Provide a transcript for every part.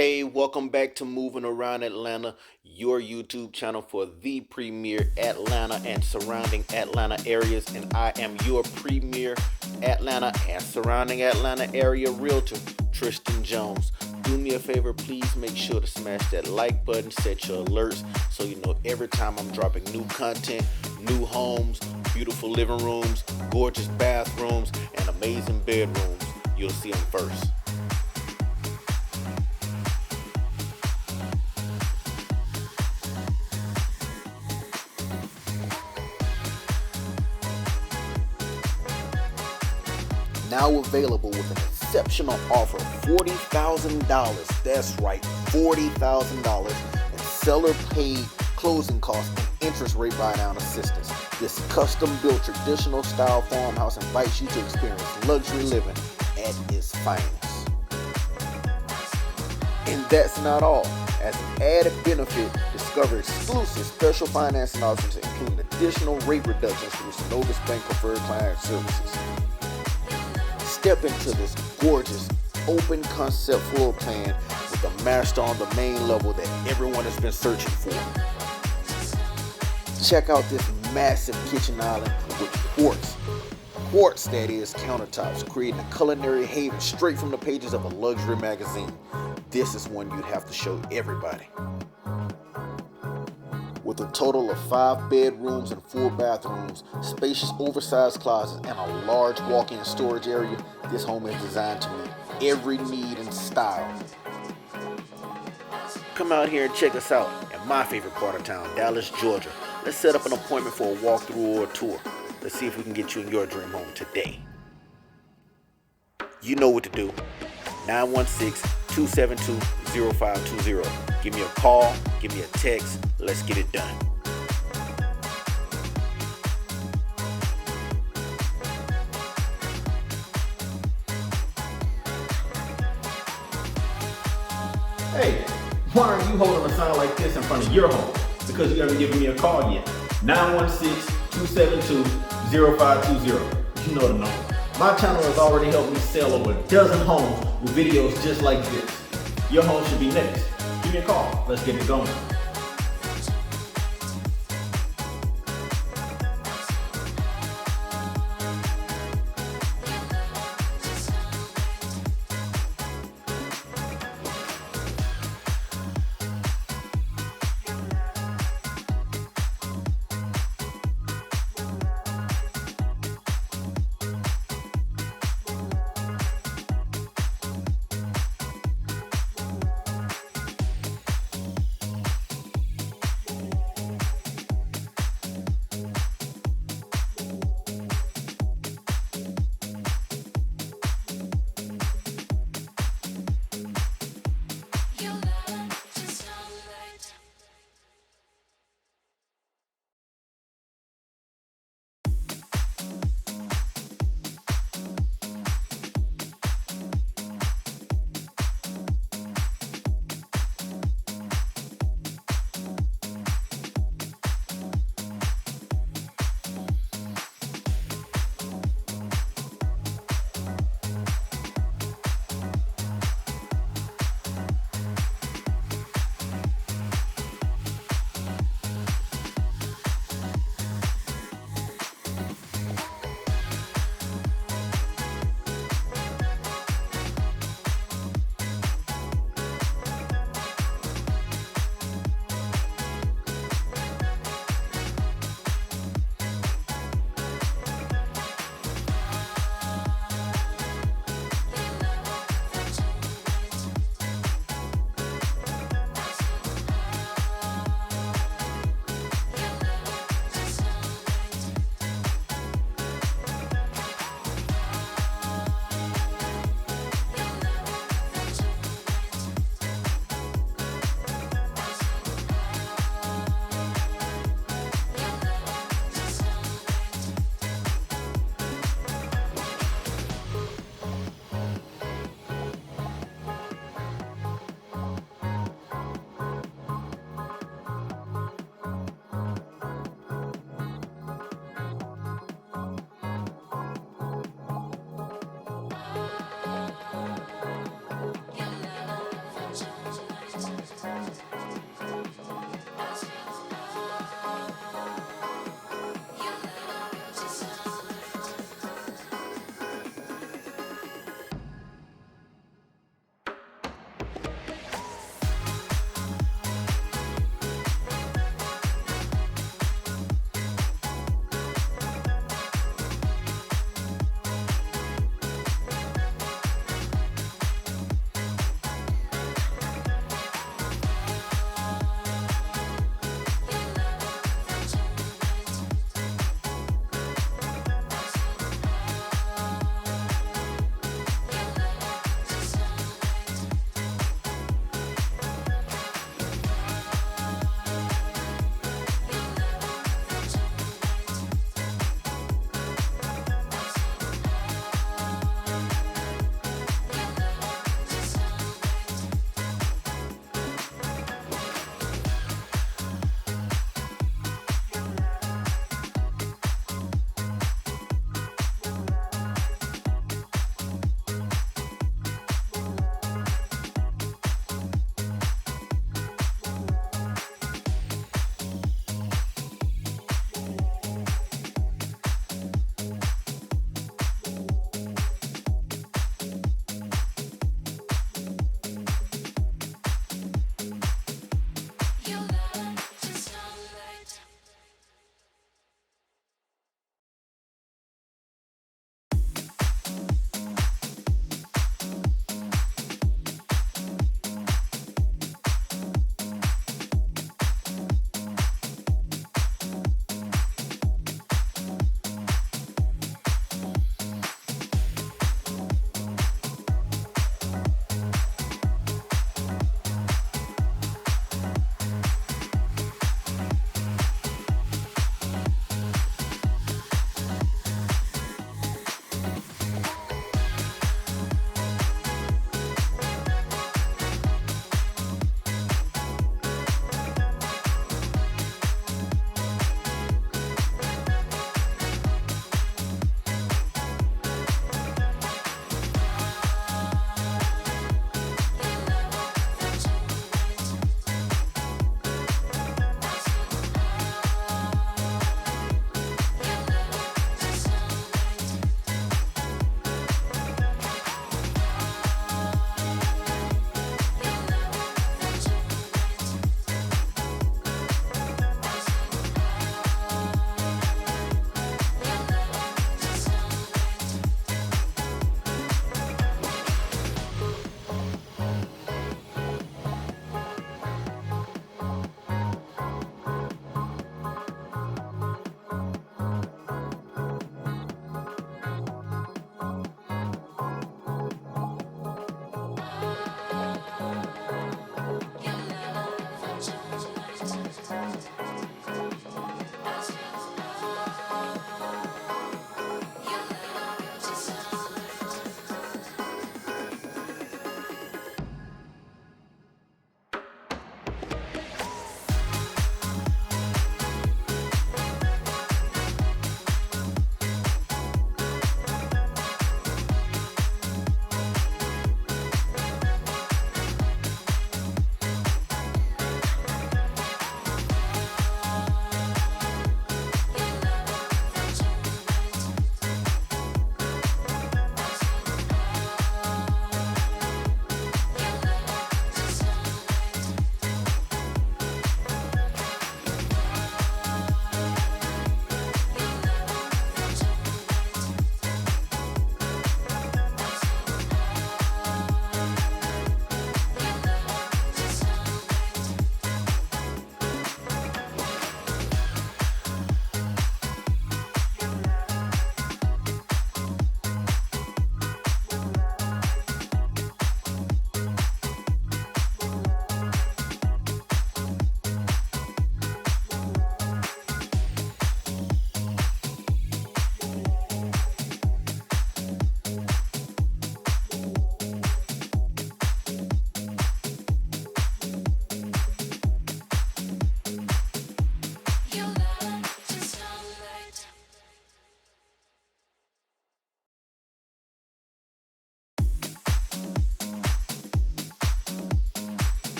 Hey, welcome back to Moving Around Atlanta, your YouTube channel for the premier Atlanta and surrounding Atlanta areas. And I am your premier Atlanta and surrounding Atlanta area realtor, Tristan Jones. Do me a favor, please make sure to smash that like button, set your alerts so you know every time I'm dropping new content, new homes, beautiful living rooms, gorgeous bathrooms, and amazing bedrooms. You'll see them first. Now available with an exceptional offer, $40,000. That's right, $40,000 and seller paid closing costs and interest rate buy down assistance. This custom built traditional style farmhouse invites you to experience luxury living at its finest. And that's not all. As an added benefit, discover exclusive special financing options including additional rate reductions through Synovus Bank Preferred client services. Step into this gorgeous open concept floor plan with a master on the main level that everyone has been searching for. Check out this massive kitchen island with quartz that is countertops, creating a culinary haven straight from the pages of a luxury magazine. This is one you'd have to show everybody. With a total of 5 bedrooms and 4 bathrooms, spacious oversized closets, and a large walk-in storage area, this home is designed to meet every need and style. Come out here and check us out at my favorite part of town, Dallas, Georgia. Let's set up an appointment for a walkthrough or a tour. Let's see if we can get you in your dream home today. You know what to do. 916-272-0520. Give me a call, give me a text, let's get it done. Hey, why aren't you holding a sign like this in front of your home? Because you haven't given me a call yet. 916-272-0520. You know the number. My channel has already helped me sell over a dozen homes with videos just like this. Your home should be next. Give me a call. Let's get it going.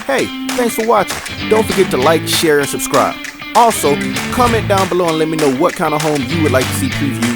Hey, thanks for watching. Don't forget to like, share, and subscribe. Also, comment down below and let me know what kind of home you would like to see previewed